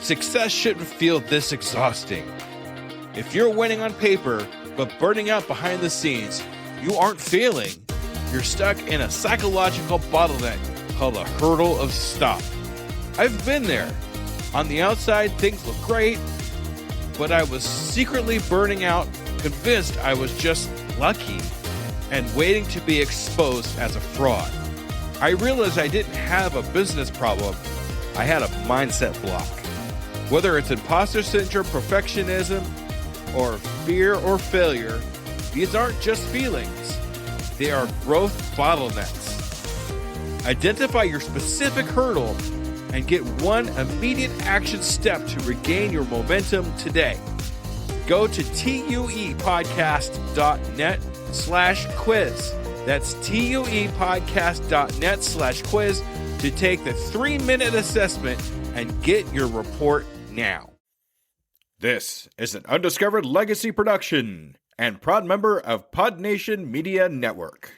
Success shouldn't feel this exhausting. If you're winning on paper, but burning out behind the scenes, you aren't failing. You're stuck in a psychological bottleneck called a hurdle of stop. I've been there. On the outside, things look great, but I was secretly burning out, convinced I was just lucky, and waiting to be exposed as a fraud. I realized I didn't have a business problem. I had a mindset block. Whether it's imposter syndrome, perfectionism, or fear or failure, these aren't just feelings. They are growth bottlenecks. Identify your specific hurdle and get one immediate action step to regain your momentum today. Go to tuepodcast.net/quiz. That's tuepodcast.net/quiz to take the 3-minute assessment and get your report now. This is an Undiscovered Legacy production and proud member of Pod Nation Media Network.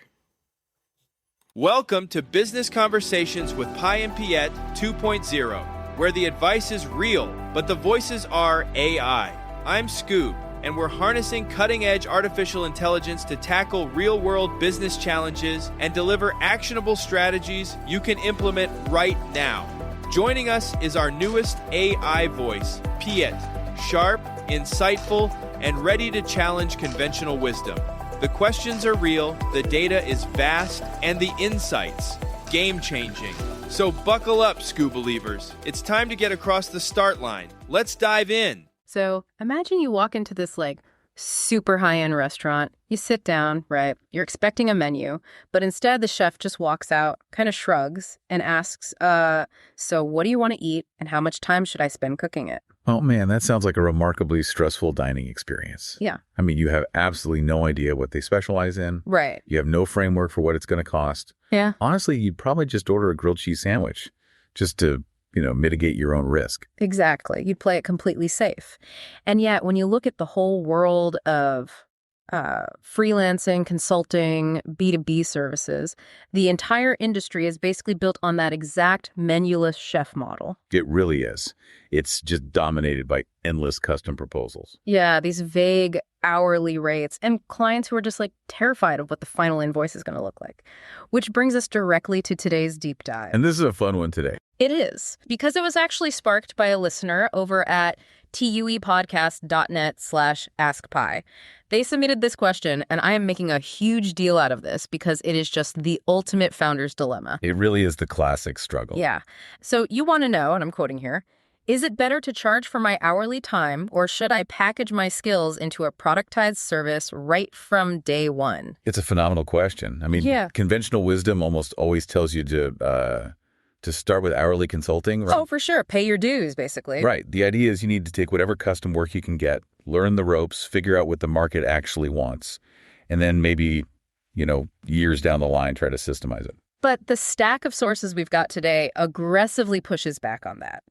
Welcome to Business Conversations with Pi and Piette 2.0, where the advice is real, but the voices are AI. I'm Scoob, and we're harnessing cutting-edge artificial intelligence to tackle real-world business challenges and deliver actionable strategies you can implement right now. Joining us is our newest AI voice, Piette, sharp, insightful, and ready to challenge conventional wisdom. The questions are real, the data is vast, and the insights game-changing. So buckle up, Scoob believers. It's time to get across the start line. Let's dive in. So imagine you walk into this super high-end restaurant. You sit down, right? You're expecting a menu, but instead the chef just walks out, kind of shrugs, and asks, so what do you want to eat and how much time should I spend cooking it? Oh man, that sounds like a remarkably stressful dining experience. Yeah. I mean, you have absolutely no idea what they specialize in. Right. You have no framework for what it's going to cost. Yeah. Honestly, you'd probably just order a grilled cheese sandwich just to mitigate your own risk. Exactly. You'd play it completely safe. And yet, when you look at the whole world of freelancing, consulting, B2B services, the entire industry is basically built on that exact menuless chef model. It really is. It's just dominated by endless custom proposals. Yeah, these vague hourly rates and clients who are just terrified of what the final invoice is going to look like. Which brings us directly to today's deep dive. And this is a fun one today. It is, because it was actually sparked by a listener over at tuepodcast.net/askpi. They submitted this question, and I am making a huge deal out of this because it is just the ultimate founder's dilemma. It really is the classic struggle. Yeah. So you want to know, and I'm quoting here, is it better to charge for my hourly time, or should I package my skills into a productized service right from day one? It's a phenomenal question. I mean, conventional wisdom almost always tells you to start with hourly consulting. Right? Oh, for sure. Pay your dues, basically. Right. The idea is you need to take whatever custom work you can get, learn the ropes, figure out what the market actually wants, and then maybe, years down the line, try to systemize it. But the stack of sources we've got today aggressively pushes back on that.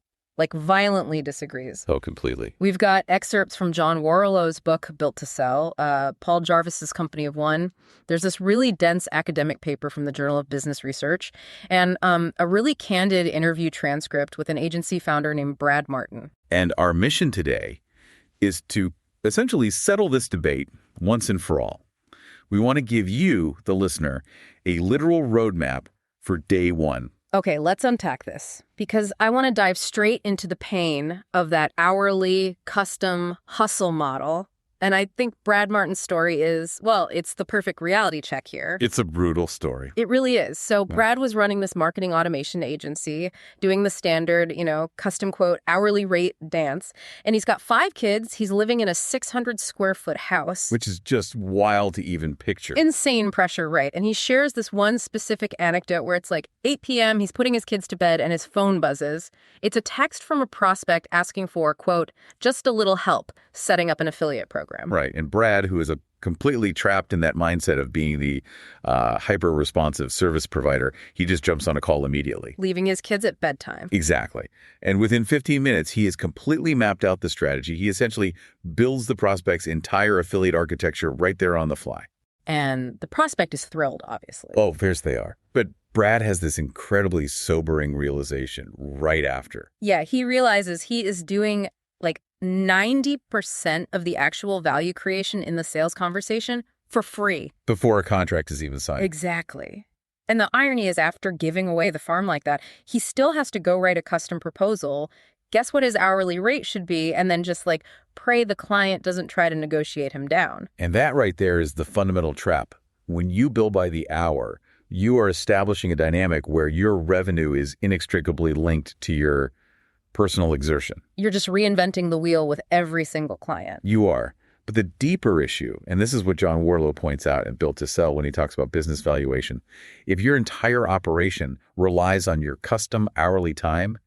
Violently disagrees. Oh, completely. We've got excerpts from John Warrillow's book, Built to Sell, Paul Jarvis's Company of One. There's this really dense academic paper from the Journal of Business Research, and a really candid interview transcript with an agency founder named Brad Martin. And our mission today is to essentially settle this debate once and for all. We want to give you, the listener, a literal roadmap for day one. Okay, let's unpack this, because I want to dive straight into the pain of that hourly, custom hustle model. And I think Brad Martin's story is, it's the perfect reality check here. It's a brutal story. It really is. So Brad was running this marketing automation agency, doing the standard, custom quote, hourly rate dance. And he's got 5 kids. He's living in a 600 square foot house. Which is just wild to even picture. Insane pressure, right? And he shares this one specific anecdote where it's 8 p.m., he's putting his kids to bed and his phone buzzes. It's a text from a prospect asking for, quote, just a little help setting up an affiliate program. Right. And Brad, who is completely trapped in that mindset of being the hyper-responsive service provider, he just jumps on a call immediately. Leaving his kids at bedtime. Exactly. And within 15 minutes, he has completely mapped out the strategy. He essentially builds the prospect's entire affiliate architecture right there on the fly. And the prospect is thrilled, obviously. Oh, fierce they are. But Brad has this incredibly sobering realization right after. Yeah, he realizes he is doing like 90% of the actual value creation in the sales conversation for free. Before a contract is even signed. Exactly. And the irony is, after giving away the farm like that, he still has to go write a custom proposal, guess what his hourly rate should be, and then just like pray the client doesn't try to negotiate him down. And that right there is the fundamental trap. When you bill by the hour, you are establishing a dynamic where your revenue is inextricably linked to your personal exertion. You're just reinventing the wheel with every single client. You are. But the deeper issue, and this is what John Warrillow points out in Built to Sell when he talks about business valuation, if your entire operation relies on your custom hourly time,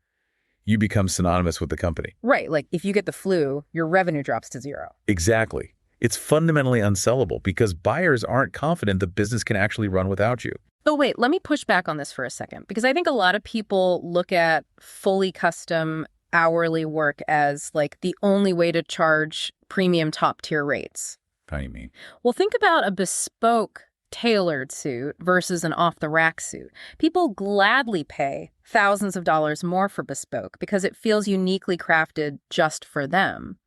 you become synonymous with the company. Right, like if you get the flu, your revenue drops to zero. Exactly. It's fundamentally unsellable because buyers aren't confident the business can actually run without you. Oh, wait, let me push back on this for a second, because I think a lot of people look at fully custom hourly work as like the only way to charge premium top tier rates. How do you mean? Well, think about a bespoke tailored suit versus an off-the-rack suit. People gladly pay thousands of dollars more for bespoke because it feels uniquely crafted just for them.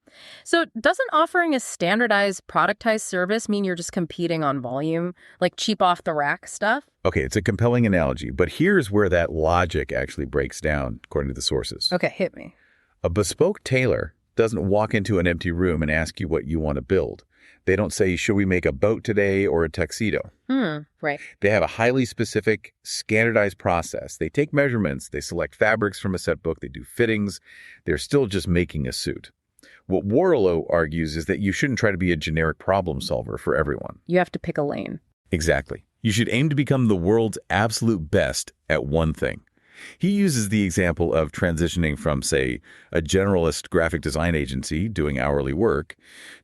So doesn't offering a standardized, productized service mean you're just competing on volume, like cheap off-the-rack stuff? Okay, it's a compelling analogy, but here's where that logic actually breaks down, according to the sources. Okay, hit me. A bespoke tailor doesn't walk into an empty room and ask you what you want to build. They don't say, should we make a boat today or a tuxedo? Right. They have a highly specific, standardized process. They take measurements, they select fabrics from a set book, they do fittings. They're still just making a suit. What Warrillow argues is that you shouldn't try to be a generic problem solver for everyone. You have to pick a lane. Exactly. You should aim to become the world's absolute best at one thing. He uses the example of transitioning from, say, a generalist graphic design agency doing hourly work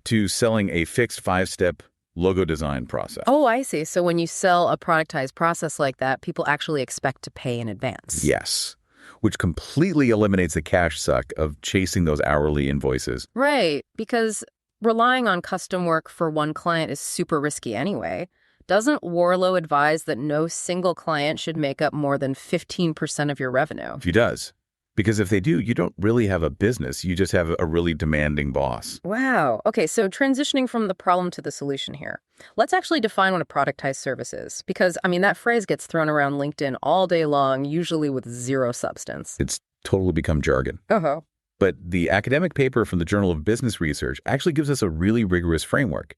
to selling a fixed 5-step logo design process. Oh, I see. So when you sell a productized process like that, people actually expect to pay in advance. Yes, which completely eliminates the cash suck of chasing those hourly invoices. Right, because relying on custom work for one client is super risky anyway. Doesn't Warrillow advise that no single client should make up more than 15% of your revenue? He does. Because if they do, you don't really have a business. You just have a really demanding boss. Wow. Okay, so transitioning from the problem to the solution here. Let's actually define what a productized service is. Because, I mean, that phrase gets thrown around LinkedIn all day long, usually with zero substance. It's totally become jargon. Uh-huh. But the academic paper from the Journal of Business Research actually gives us a really rigorous framework.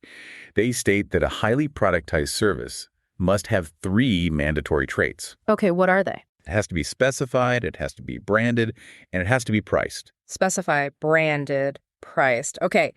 They state that a highly productized service must have 3 mandatory traits. Okay, what are they? It has to be specified, it has to be branded, and it has to be priced. Specify, branded, priced. Okay,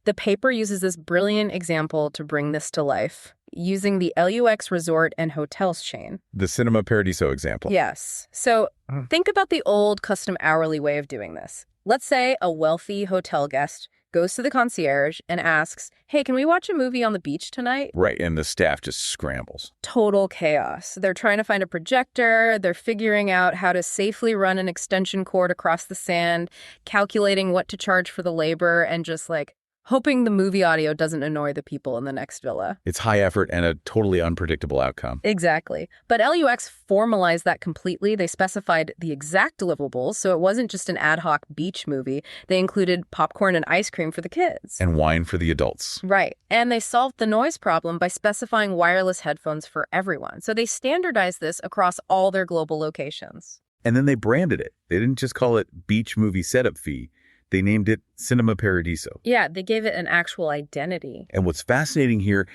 the paper uses this brilliant example to bring this to life, using the LUX resort and hotels chain. The Cinema Paradiso example. Yes. So think about the old custom hourly way of doing this. Let's say a wealthy hotel guest goes to the concierge and asks, hey, can we watch a movie on the beach tonight? Right, and the staff just scrambles. Total chaos. They're trying to find a projector, they're figuring out how to safely run an extension cord across the sand, calculating what to charge for the labor, and just like hoping the movie audio doesn't annoy the people in the next villa. It's high effort and a totally unpredictable outcome. Exactly. But LUX formalized that completely. They specified the exact deliverables, so it wasn't just an ad hoc beach movie. They included popcorn and ice cream for the kids. And wine for the adults. Right. And they solved the noise problem by specifying wireless headphones for everyone. So they standardized this across all their global locations. And then they branded it. They didn't just call it beach movie setup fee. They named it Cinema Paradiso. Yeah, they gave it an actual identity. And what's fascinating here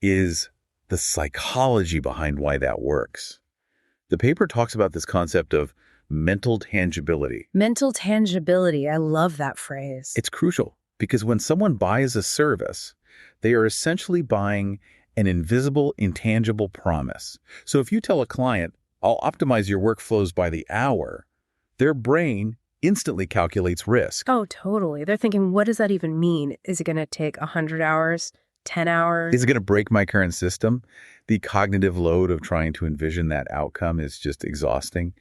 is the psychology behind why that works. The paper talks about this concept of mental tangibility. Mental tangibility. I love that phrase. It's crucial because when someone buys a service, they are essentially buying an invisible, intangible promise. So if you tell a client, I'll optimize your workflows by the hour, their brain instantly calculates risk. Oh, totally. They're thinking, what does that even mean? Is it going to take 100 hours, 10 hours? Is it going to break my current system? The cognitive load of trying to envision that outcome is just exhausting.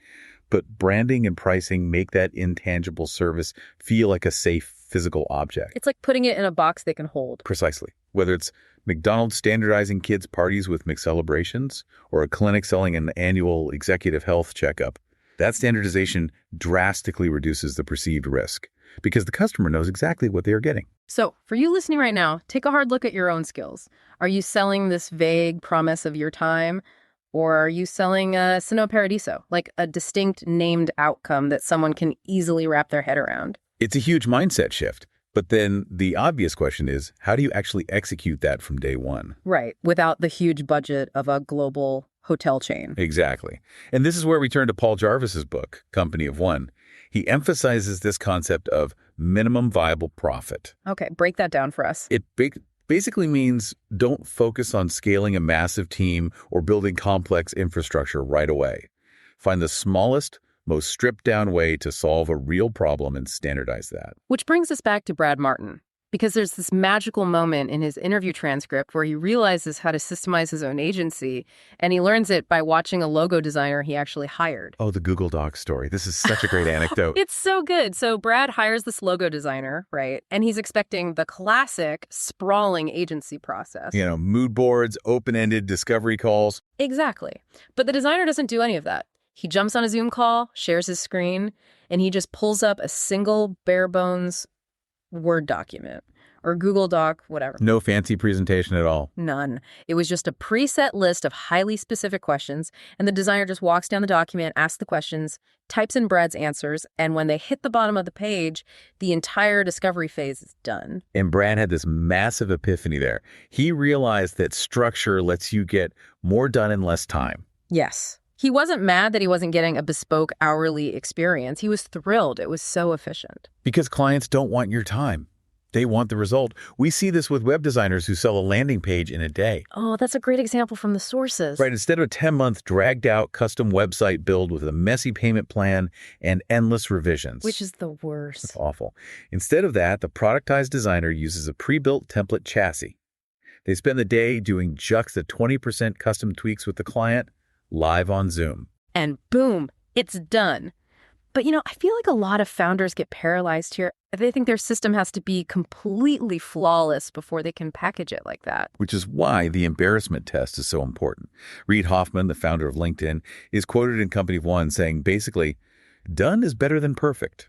But branding and pricing make that intangible service feel like a safe physical object. It's like putting it in a box they can hold. Precisely. Whether it's McDonald's standardizing kids' parties with McCelebrations, or a clinic selling an annual executive health checkup. That standardization drastically reduces the perceived risk because the customer knows exactly what they are getting. So for you listening right now, take a hard look at your own skills. Are you selling this vague promise of your time? Or are you selling a Paradiso, like a distinct named outcome that someone can easily wrap their head around? It's a huge mindset shift. But then the obvious question is, how do you actually execute that from day one? Right, without the huge budget of a global hotel chain. Exactly. And this is where we turn to Paul Jarvis's book, Company of One. He emphasizes this concept of minimum viable profit. Okay, break that down for us. It basically means don't focus on scaling a massive team or building complex infrastructure right away. Find the smallest, most stripped-down way to solve a real problem and standardize that. Which brings us back to Brad Martin, because there's this magical moment in his interview transcript where he realizes how to systemize his own agency, and he learns it by watching a logo designer he actually hired. Oh, the Google Docs story. This is such a great anecdote. It's so good. So Brad hires this logo designer, right? And he's expecting the classic sprawling agency process. You know, mood boards, open-ended discovery calls. Exactly. But the designer doesn't do any of that. He jumps on a Zoom call, shares his screen, and he just pulls up a single bare-bones Word document or Google Doc, whatever. No fancy presentation at all. None. It was just a preset list of highly specific questions, and the designer just walks down the document, asks the questions, types in Brad's answers, and when they hit the bottom of the page, the entire discovery phase is done. And Brad had this massive epiphany there. He realized that structure lets you get more done in less time. Yes. He wasn't mad that he wasn't getting a bespoke hourly experience. He was thrilled. It was so efficient. Because clients don't want your time. They want the result. We see this with web designers who sell a landing page in a day. Oh, that's a great example from the sources. Right. Instead of a 10-month dragged-out custom website build with a messy payment plan and endless revisions. Which is the worst. It's awful. Instead of that, the productized designer uses a pre-built template chassis. They spend the day doing just the 20% custom tweaks with the client, live on Zoom. And boom, it's done. But, I feel like a lot of founders get paralyzed here. They think their system has to be completely flawless before they can package it like that. Which is why the embarrassment test is so important. Reid Hoffman, the founder of LinkedIn, is quoted in Company of One saying, basically, done is better than perfect.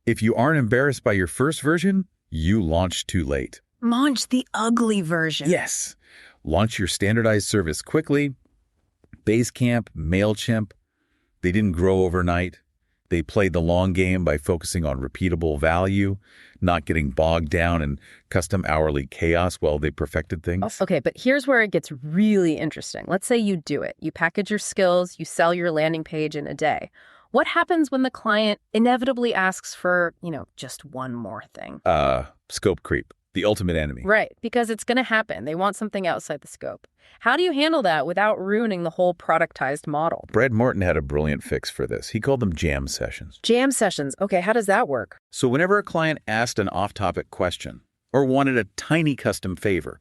If you aren't embarrassed by your first version, you launched too late. Launch the ugly version. Yes. Launch your standardized service quickly. Basecamp, MailChimp, they didn't grow overnight. They played the long game by focusing on repeatable value, not getting bogged down in custom hourly chaos while they perfected things. Okay, but here's where it gets really interesting. Let's say you do it. You package your skills, you sell your landing page in a day. What happens when the client inevitably asks for, just one more thing? Scope creep, the ultimate enemy. Right, because it's going to happen. They want something outside the scope. How do you handle that without ruining the whole productized model? Brad Martin had a brilliant fix for this. He called them jam sessions. Jam sessions. Okay, how does that work? So whenever a client asked an off-topic question or wanted a tiny custom favor,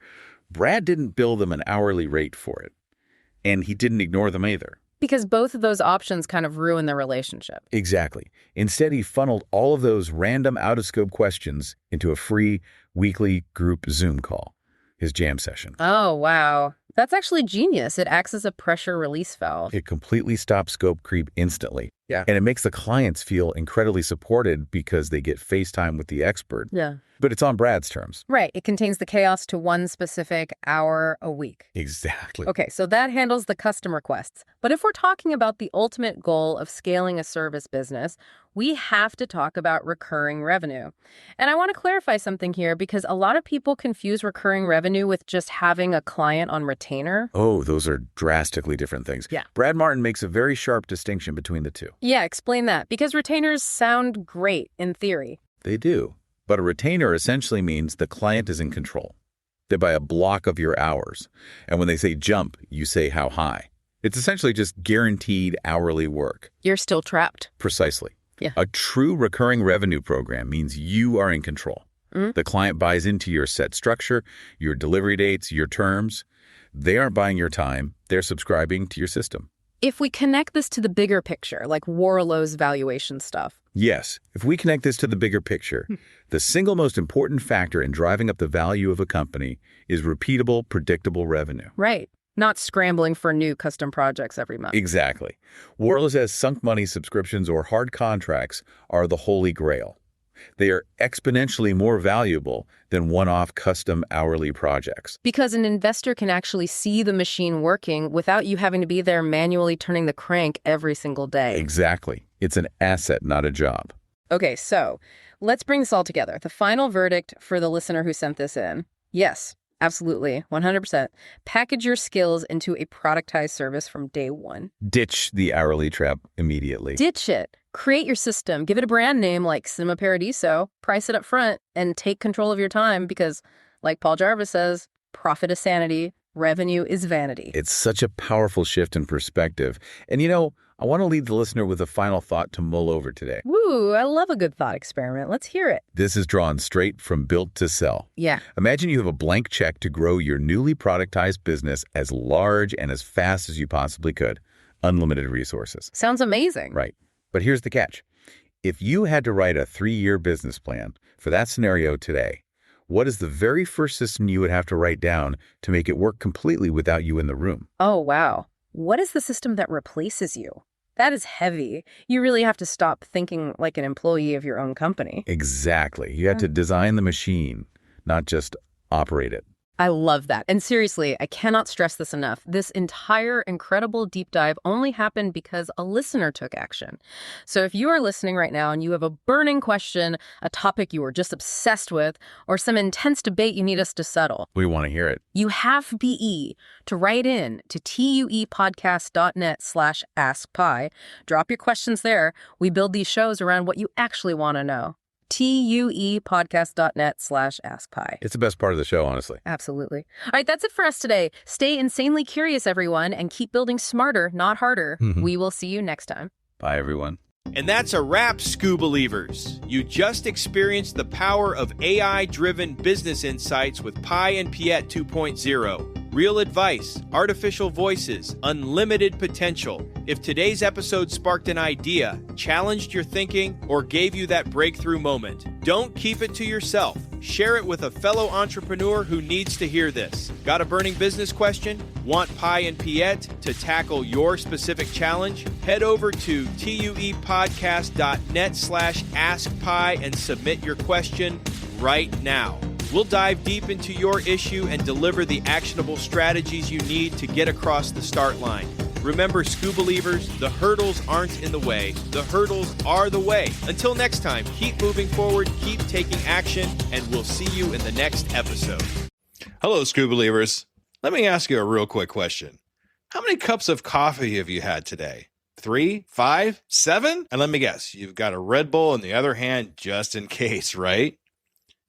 Brad didn't bill them an hourly rate for it. And he didn't ignore them either. Because both of those options kind of ruin the relationship. Exactly. Instead, he funneled all of those random out-of-scope questions into a free weekly group Zoom call, his jam session. Oh, wow. That's actually genius. It acts as a pressure release valve. It completely stops scope creep instantly. Yeah. And it makes the clients feel incredibly supported because they get FaceTime with the expert. Yeah. But it's on Brad's terms. Right. It contains the chaos to one specific hour a week. Exactly. Okay, so that handles the custom requests. But if we're talking about the ultimate goal of scaling a service business, we have to talk about recurring revenue. And I want to clarify something here because a lot of people confuse recurring revenue with just having a client on retainer. Oh, those are drastically different things. Yeah. Brad Martin makes a very sharp distinction between the two. Yeah, explain that. Because retainers sound great in theory. They do. But a retainer essentially means the client is in control. They buy a block of your hours. And when they say jump, you say how high. It's essentially just guaranteed hourly work. You're still trapped. Precisely. Yeah. A true recurring revenue program means you are in control. The client buys into your set structure, your delivery dates, your terms. They aren't buying your time. They're subscribing to your system. If we connect this to the bigger picture, like Warrillow's valuation stuff, Yes, if we connect this to the bigger picture, the single most important factor in driving up the value of a company is repeatable, predictable revenue. Right. Not scrambling for new custom projects every month. Exactly. Warrillow says sunk money subscriptions or hard contracts are the holy grail. They are exponentially more valuable than one-off custom hourly projects. Because an investor can actually see the machine working without you having to be there manually turning the crank every single day. Exactly. It's an asset, not a job. Okay, so let's bring this all together. The final verdict for the listener who sent this in. Yes, absolutely, 100%. Package your skills into a productized service from day one. Ditch the hourly trap immediately. Ditch it. Create your system. Give it a brand name like Cinema Paradiso. Price it up front and take control of your time because, like Paul Jarvis says, profit is sanity, revenue is vanity. It's such a powerful shift in perspective. And I want to leave the listener with a final thought to mull over today. Woo, I love a good thought experiment. Let's hear it. This is drawn straight from Built to Sell. Yeah. Imagine you have a blank check to grow your newly productized business as large and as fast as you possibly could. Unlimited resources. Sounds amazing. Right. But here's the catch. If you had to write a 3-year business plan for that scenario today, what is the very first system you would have to write down to make it work completely without you in the room? Oh, wow. What is the system that replaces you? That is heavy. You really have to stop thinking like an employee of your own company. Exactly. You had to design the machine, not just operate it. I love that. And seriously, I cannot stress this enough. This entire incredible deep dive only happened because a listener took action. So if you are listening right now and you have a burning question, a topic you are just obsessed with, or some intense debate you need us to settle, We want to hear it. you have BE to write in to tuepodcast.net/askpi. Drop your questions there. We build these shows around what you actually want to know. tuepodcast.net/askpi. It's the best part of the show, honestly. Absolutely. All right, that's it for us today. Stay insanely curious, everyone, and keep building smarter, not harder. We will see you next time. Bye, everyone. And that's a wrap, Scoo Believers. You just experienced the power of AI-driven business insights with Pi and Piette 2.0. Real advice, artificial voices, unlimited potential. If today's episode sparked an idea, challenged your thinking, or gave you that breakthrough moment, don't keep it to yourself. Share it with a fellow entrepreneur who needs to hear this. Got a burning business question? Want Pi and Piette to tackle your specific challenge? Head over to tuepodcast.net/askpi and submit your question right now. We'll dive deep into your issue and deliver the actionable strategies you need to get across the start line. Remember, Scoo Believers, the hurdles aren't in the way. The hurdles are the way. Until next time, keep moving forward, keep taking action, and we'll see you in the next episode. Hello, Scoo Believers. Let me ask you a real quick question. How many cups of coffee have you had today? 3, 5, 7? And let me guess, you've got a Red Bull in the other hand just in case, right?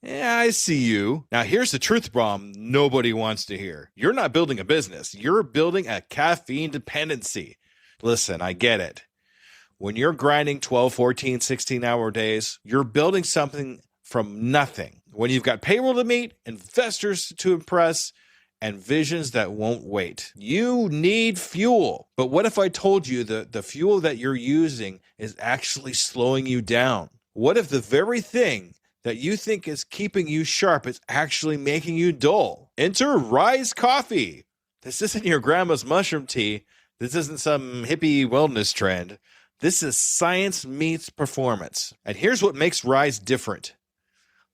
Yeah, I see you. Now, here's the truth bomb nobody wants to hear. You're not building a business. You're building a caffeine dependency. Listen, I get it. When you're grinding 12, 14, 16-hour days, you're building something from nothing. When you've got payroll to meet, investors to impress, and visions that won't wait. You need fuel. But what if I told you that the fuel that you're using is actually slowing you down? What if the very thing that you think is keeping you sharp is actually making you dull? Enter Rise Coffee. This isn't your grandma's mushroom tea. This isn't some hippie wellness trend. This is science meets performance. And here's what makes Rise different.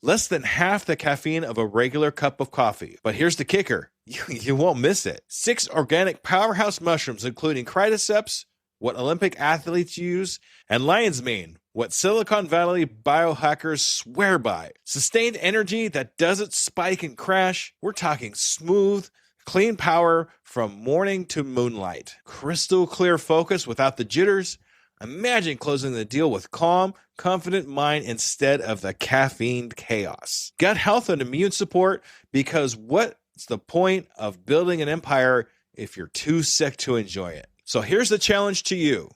Less than half the caffeine of a regular cup of coffee. But here's the kicker. You won't miss it. 6 organic powerhouse mushrooms, including Cordyceps, what Olympic athletes use, and lion's mane, what Silicon Valley biohackers swear by. Sustained energy that doesn't spike and crash. We're talking smooth, clean power from morning to moonlight. Crystal clear focus without the jitters. Imagine closing the deal with calm, confident mind instead of the caffeine chaos. Gut health and immune support, because what's the point of building an empire if you're too sick to enjoy it? So here's the challenge to you.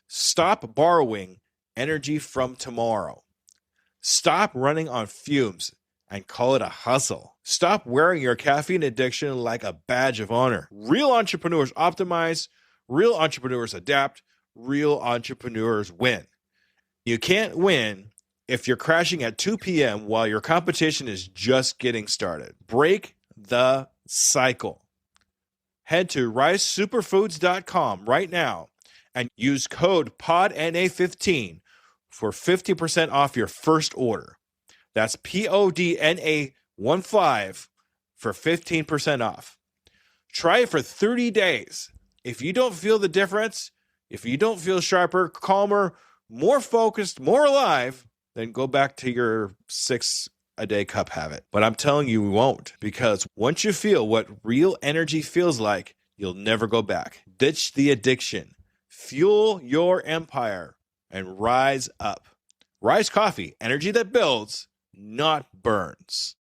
Stop borrowing energy from tomorrow. Stop running on fumes and call it a hustle. Stop wearing your caffeine addiction like a badge of honor. Real entrepreneurs optimize, real entrepreneurs adapt, real entrepreneurs win. You can't win if you're crashing at 2 p.m. while your competition is just getting started. Break the cycle. Head to ricesuperfoods.com right now and use code PODNA15 for 50% off your first order. That's PODNA15 for 15% off. Try it for 30 days. If you don't feel the difference, if you don't feel sharper, calmer, more focused, more alive, then go back to your 6-a-day cup habit. But I'm telling you, you won't, because once you feel what real energy feels like, you'll never go back. Ditch the addiction. Fuel your empire and rise up. Rise Coffee, energy that builds, not burns.